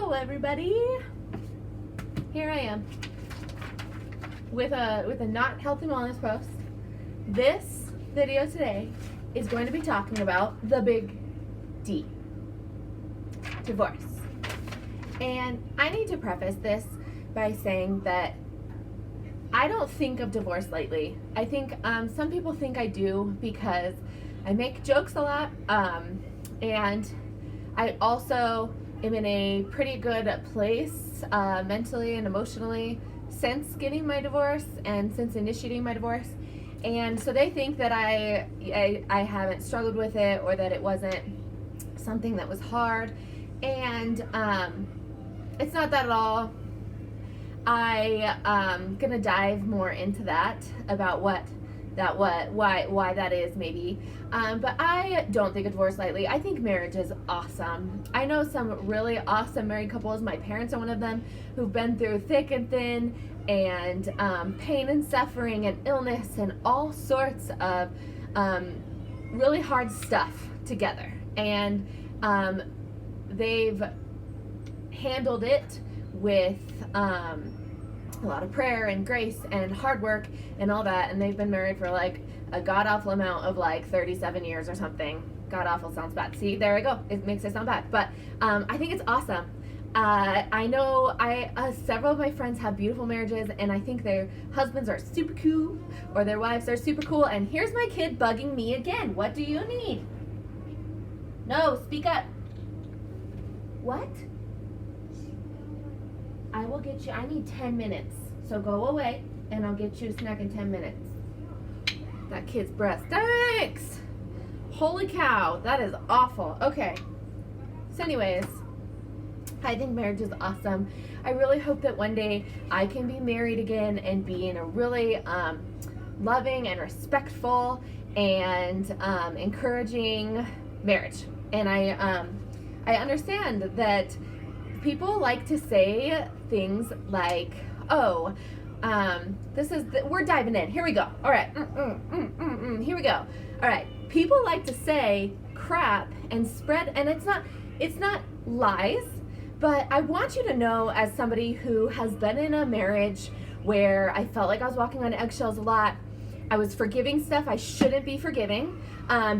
Hello everybody. Here I am with a not health and wellness post. This video today is going to be talking about the big D, divorce. And I need to preface this by saying that I don't think of divorce lightly. I think some people think I do because I make jokes a lot, and I also am in a pretty good place mentally and emotionally since getting my divorce and since initiating my divorce. And so they think that I haven't struggled with it or that it wasn't something that was hard. And it's not that at all. I'm gonna dive more into that about why that is maybe. But I don't think of divorce lightly. I think marriage is awesome. I know some really awesome married couples. My parents are one of them, who've been through thick and thin and pain and suffering and illness and all sorts of really hard stuff together. And they've handled it with a lot of prayer and grace and hard work and all that, and they've been married for like a god-awful amount of like 37 years or something. God-awful sounds bad. See, there I go. It makes it sound bad. But I think it's awesome. I know several of my friends have beautiful marriages, and I think their husbands are super cool or their wives are super cool. And here's my kid bugging me again. What do you need? No, speak up. What? I will get you, I need 10 minutes. So go away and I'll get you a snack in 10 minutes. That kid's breath stinks. Holy cow, that is awful. Okay. So anyways, I think marriage is awesome. I really hope that one day I can be married again and be in a really loving and respectful and encouraging marriage. And I understand that people like to say things like, oh, we're diving in. Here we go. All right. Here we go. All right. People like to say crap and spread, and it's not lies, but I want you to know, as somebody who has been in a marriage where I felt like I was walking on eggshells a lot, I was forgiving stuff I shouldn't be forgiving,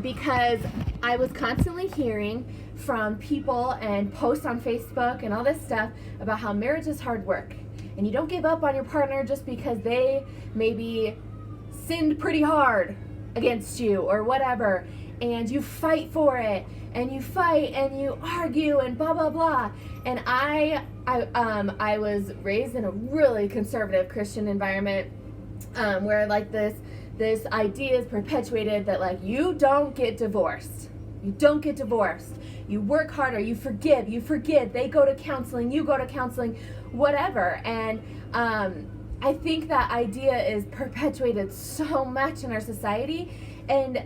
because I was constantly hearing from people and posts on Facebook and all this stuff about how marriage is hard work. And you don't give up on your partner just because they maybe sinned pretty hard against you or whatever. And you fight for it, and you fight and you argue and blah, blah, blah. And I was raised in a really conservative Christian environment, where like this idea is perpetuated that like you don't get divorced. You don't get divorced. You work harder, you forgive, they go to counseling, you go to counseling, whatever. And I think that idea is perpetuated so much in our society, and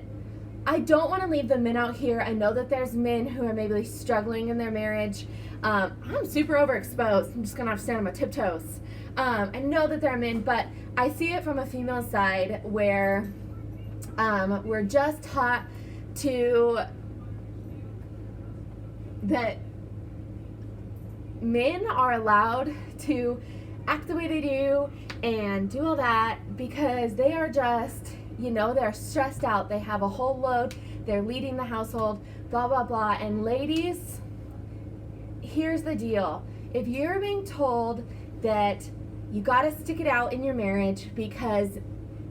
I don't want to leave the men out here. I know that there's men who are maybe struggling in their marriage. I'm super overexposed. I'm just gonna have to stand on my tiptoes. I know that there are men, but I see it from a female side where we're just taught that men are allowed to act the way they do and do all that because they are just, they're stressed out. They have a whole load. They're leading the household, blah, blah, blah. And ladies, here's the deal. If you're being told that you got to stick it out in your marriage because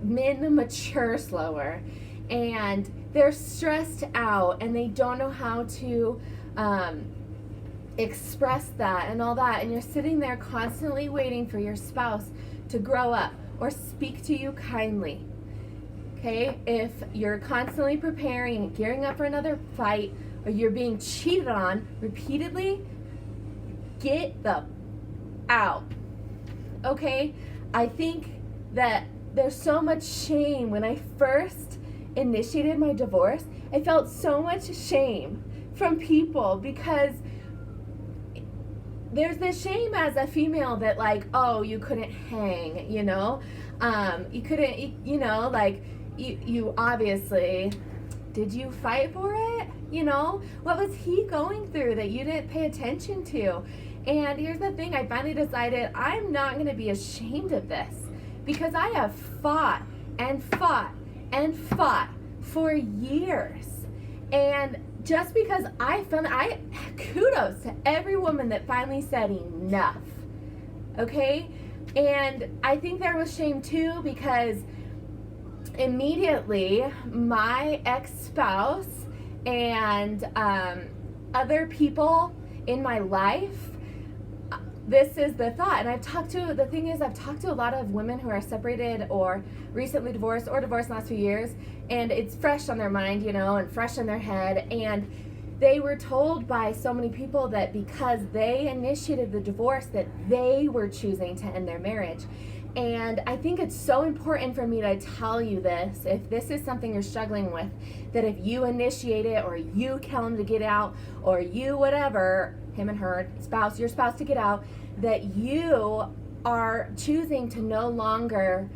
men mature slower and they're stressed out and they don't know how to express that and all that, and you're sitting there constantly waiting for your spouse to grow up or speak to you kindly, okay? If you're constantly preparing and gearing up for another fight, or you're being cheated on repeatedly, get the out, okay? I think that there's so much shame. When I first initiated my divorce, I felt so much shame from people because there's this shame as a female that like, oh, you couldn't hang, you couldn't, like you obviously, did you fight for it? What was he going through that you didn't pay attention to? And here's the thing, I finally decided I'm not going to be ashamed of this, because I have fought and fought and fought for years. And just because kudos to every woman that finally said enough, okay? And I think there was shame too, because immediately my ex-spouse and other people in my life, this is the thought. And I've talked to a lot of women who are separated or recently divorced or divorced in the last few years, and it's fresh on their mind, and fresh in their head. And they were told by so many people that because they initiated the divorce, that they were choosing to end their marriage. And I think it's so important for me to tell you this, if this is something you're struggling with, that if you initiate it, or you tell him to get out, or you whatever, him and her, your spouse to get out, that you are choosing to no longer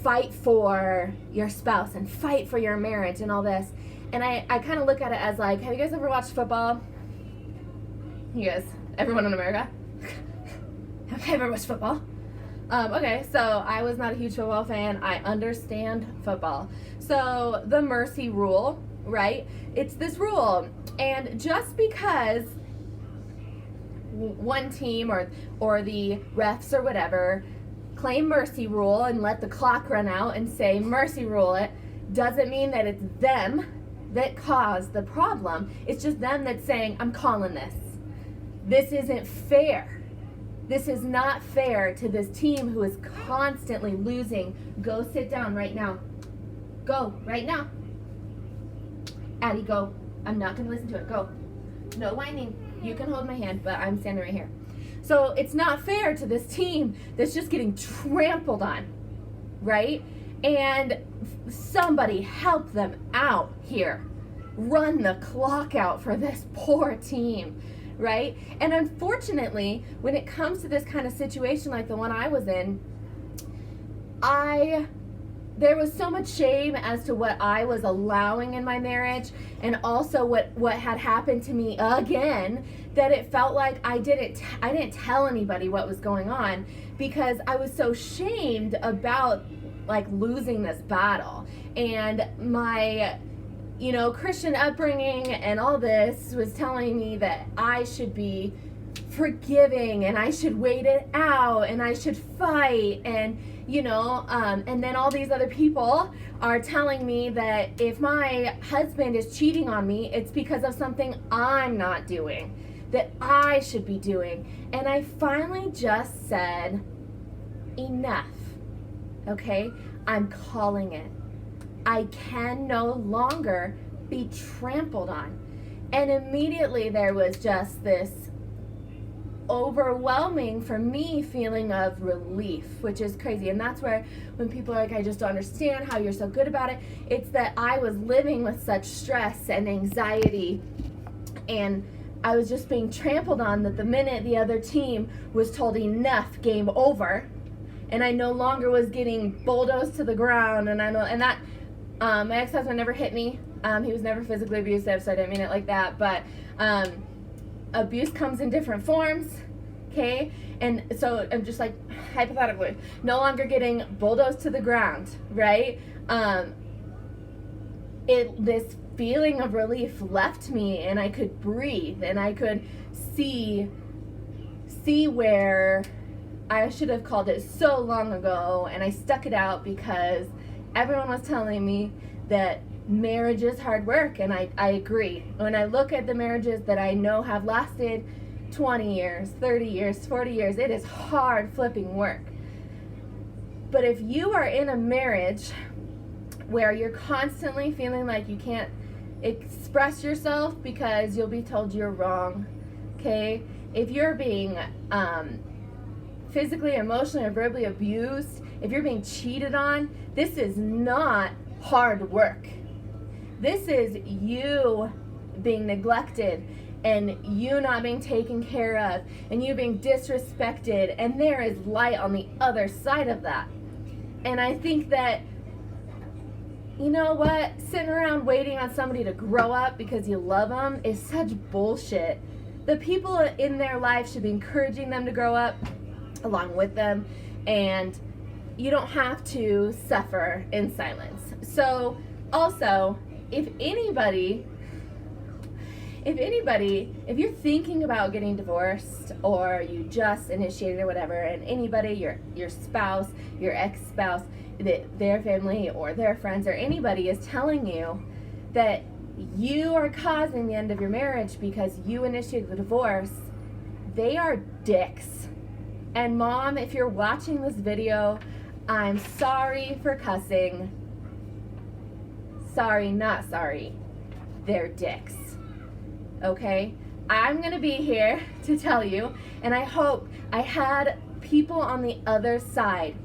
fight for your spouse and fight for your marriage and all this. And I kind of look at it as like, have you guys ever watched football? You guys, everyone in America? Have you ever watched football? Okay, so I was not a huge football fan. I understand football. So the mercy rule, right? It's this rule. And just because one team or the refs or whatever claim mercy rule and let the clock run out and say mercy rule it, doesn't mean that it's them that caused the problem. It's just them that's saying, I'm calling this. This isn't fair. This is not fair to this team who is constantly losing. Go sit down right now. Go right now. Addie, go. I'm not going to listen to it. Go. No whining. You can hold my hand, but I'm standing right here. So it's not fair to this team that's just getting trampled on, right? And somebody help them out here. Run the clock out for this poor team, right? And unfortunately, when it comes to this kind of situation like the one I was in, there was so much shame as to what I was allowing in my marriage, and also what had happened to me again, that it felt like I didn't tell anybody what was going on, because I was so shamed about like losing this battle. And my Christian upbringing and all this was telling me that I should be forgiving and I should wait it out and I should fight, and and then all these other people are telling me that if my husband is cheating on me, it's because of something I'm not doing, that I should be doing. And I finally just said, enough, okay? I'm calling it. I can no longer be trampled on. And immediately there was just this overwhelming for me feeling of relief, which is crazy. And that's where when people are like, I just don't understand how you're so good about it, it's that I was living with such stress and anxiety, and I was just being trampled on, that the minute the other team was told enough, game over, and I no longer was getting bulldozed to the ground. And my ex-husband never hit me. He was never physically abusive, so I didn't mean it like that, but abuse comes in different forms, okay? And so I'm just like, hypothetically, no longer getting bulldozed to the ground, right? This feeling of relief left me, and I could breathe, and I could see where I should have called it so long ago, and I stuck it out because everyone was telling me that marriage is hard work, and I agree. When I look at the marriages that I know have lasted 20 years, 30 years, 40 years, it is hard flipping work. But if you are in a marriage where you're constantly feeling like you can't express yourself because you'll be told you're wrong, okay? If you're being physically, emotionally, or verbally abused, if you're being cheated on, this is not hard work. This is you being neglected, and you not being taken care of, and you being disrespected, and there is light on the other side of that. And I think that, you know what, sitting around waiting on somebody to grow up because you love them is such bullshit. the people in their life should be encouraging them to grow up along with them, and you don't have to suffer in silence. So also, if you're thinking about getting divorced, or you just initiated or whatever, and anybody, your spouse, your ex-spouse, their family or their friends or anybody is telling you that you are causing the end of your marriage because you initiated the divorce, they are dicks. And Mom, if you're watching this video, I'm sorry for cussing. Sorry, not sorry. They're dicks. Okay? I'm going to be here to tell you, and I hope I had people on the other side.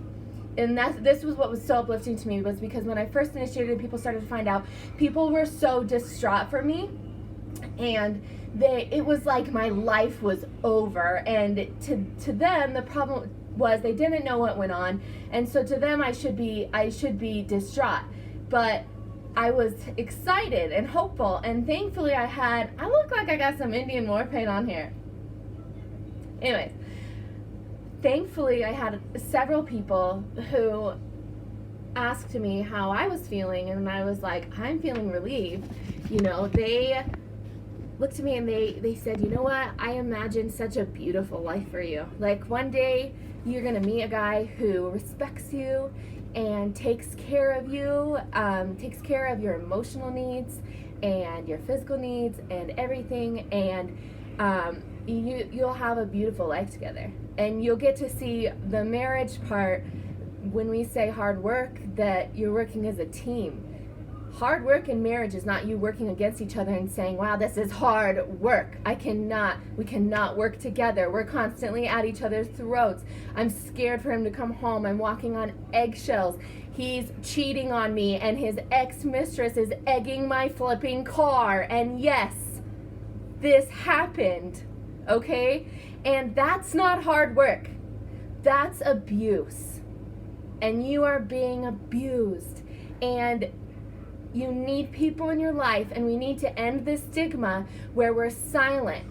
And this was what was so uplifting to me, was because when I first initiated, people started to find out, people were so distraught for me, and it was like my life was over. And to them, the problem was they didn't know what went on, and so to them I should be distraught. But I was excited and hopeful, and thankfully I look like I got some Indian war paint on here. Anyways, thankfully I had several people who asked me how I was feeling, and I was like, I'm feeling relieved. You know, they looked at me and they said, you know what, I imagined such a beautiful life for you. Like, one day you're gonna meet a guy who respects you and takes care of you, takes care of your emotional needs and your physical needs and everything, and you'll have a beautiful life together. And you'll get to see the marriage part. When we say hard work, that you're working as a team. Hard work in marriage is not you working against each other and saying, wow, this is hard work. We cannot work together. We're constantly at each other's throats. I'm scared for him to come home. I'm walking on eggshells. He's cheating on me, and his ex-mistress is egging my flipping car. And yes, this happened, okay? And that's not hard work. That's abuse. And you are being abused. And you need people in your life, and we need to end this stigma where we're silent.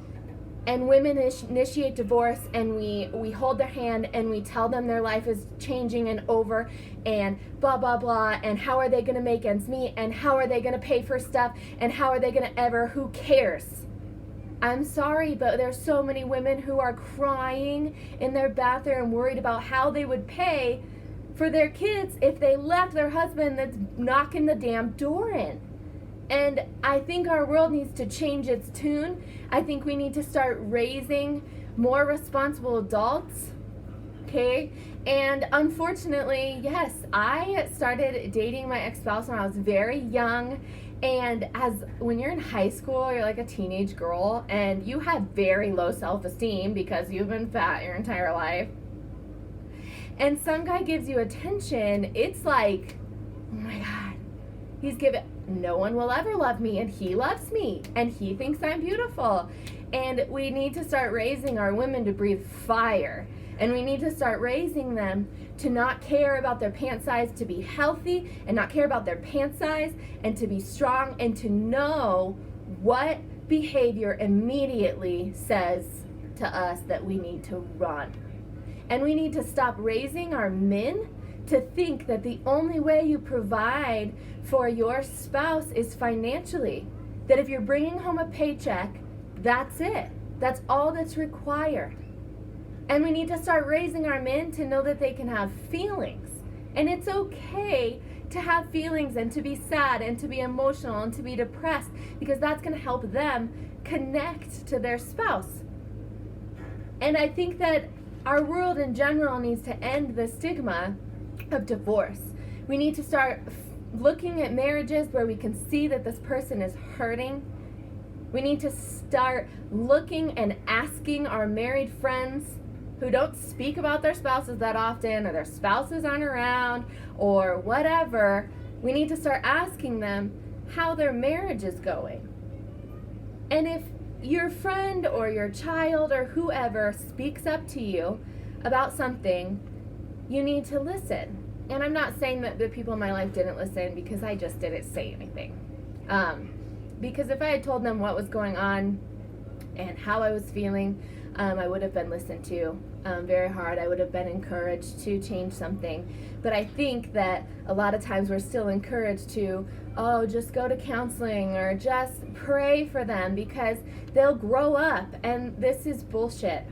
And women initiate divorce, and we hold their hand and we tell them their life is changing and over and blah, blah, blah. And how are they going to make ends meet? And how are they going to pay for stuff? And how are they going to ever? Who cares? I'm sorry, but there's so many women who are crying in their bathroom, worried about how they would pay for their kids if they left their husband that's knocking the damn door in. And I think our world needs to change its tune. I think we need to start raising more responsible adults, okay? And unfortunately, yes, I started dating my ex-spouse when I was very young. And when you're in high school, you're like a teenage girl, and you have very low self-esteem because you've been fat your entire life. And some guy gives you attention, it's like, oh my God, no one will ever love me, and he loves me, and he thinks I'm beautiful. And we need to start raising our women to breathe fire. And we need to start raising them to not care about their pant size, to be healthy and not care about their pant size, and to be strong, and to know what behavior immediately says to us that we need to run. And we need to stop raising our men to think that the only way you provide for your spouse is financially. That if you're bringing home a paycheck, that's it. That's all that's required. And we need to start raising our men to know that they can have feelings. And it's okay to have feelings and to be sad and to be emotional and to be depressed, because that's going to help them connect to their spouse. And I think that our world in general needs to end the stigma of divorce. We need to start looking at marriages where we can see that this person is hurting. We need to start looking and asking our married friends who don't speak about their spouses that often, or their spouses aren't around, or whatever. We need to start asking them how their marriage is going. And if your friend or your child or whoever speaks up to you about something, you need to listen. And I'm not saying that the people in my life didn't listen, because I just didn't say anything. Because if I had told them what was going on and how I was feeling, I would have been listened to very hard. I would have been encouraged to change something. But I think that a lot of times we're still encouraged to, oh, just go to counseling or just pray for them because they'll grow up. And this is bullshit.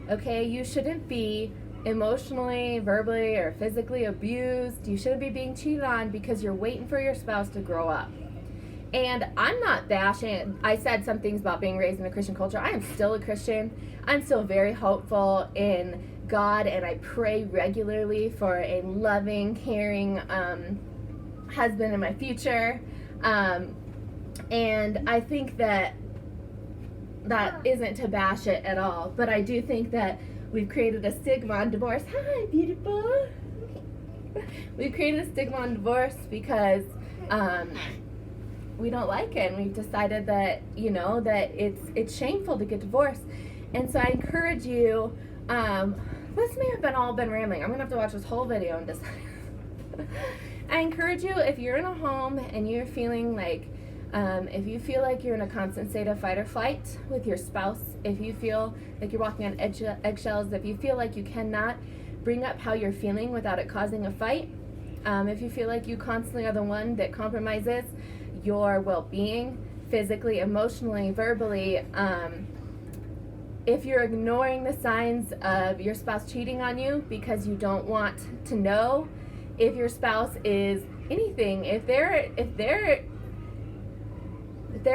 Okay? You shouldn't be emotionally, verbally, or physically abused. You shouldn't be being cheated on because you're waiting for your spouse to grow up. And I'm not bashing. I said some things about being raised in a Christian culture. I am still a Christian. I'm still very hopeful in God, and I pray regularly for a loving, caring husband in my future. And I think that isn't to bash it at all. But I do think that we've created a stigma on divorce. Hi, beautiful. We've created a stigma on divorce because we don't like it, and we've decided that, you know, that it's shameful to get divorced. And so I encourage you, this may have been rambling. I'm gonna have to watch this whole video and decide. I encourage you, if you're in a home and you're feeling like, if you feel like you're in a constant state of fight or flight with your spouse, if you feel like you're walking on eggshells, if you feel like you cannot bring up how you're feeling without it causing a fight, if you feel like you constantly are the one that compromises your well-being, physically, emotionally, verbally, if you're ignoring the signs of your spouse cheating on you because you don't want to know if your spouse is anything, if they're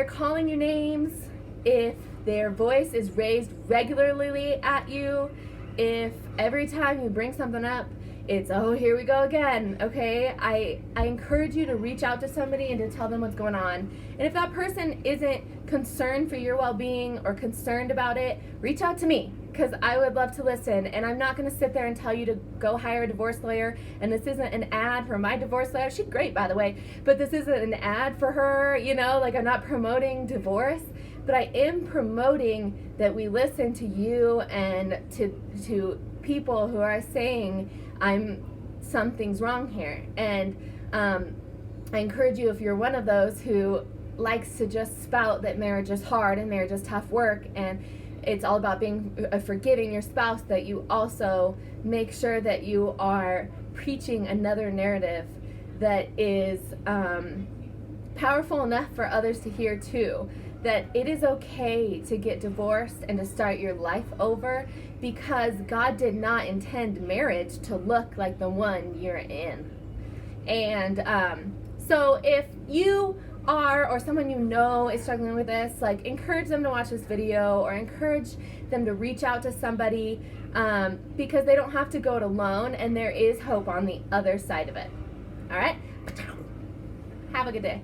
calling you names, if their voice is raised regularly at you, if every time you bring something up, it's, oh, here we go again, okay? I encourage you to reach out to somebody and to tell them what's going on. And if that person isn't concerned for your well-being or concerned about it, reach out to me, because I would love to listen. And I'm not going to sit there and tell you to go hire a divorce lawyer. And this isn't an ad for my divorce lawyer. She's great, by the way. But this isn't an ad for her, you know? Like, I'm not promoting divorce. But I am promoting that we listen to you and to people who are saying, something's wrong here. And I encourage you, if you're one of those who likes to just spout that marriage is hard and marriage is tough work and it's all about being forgiving your spouse, that you also make sure that you are preaching another narrative that is powerful enough for others to hear too. That it is okay to get divorced and to start your life over, because God did not intend marriage to look like the one you're in. And so if you are, or someone you know is struggling with this, like, encourage them to watch this video, or encourage them to reach out to somebody, because they don't have to go it alone, and there is hope on the other side of it. All right? Have a good day.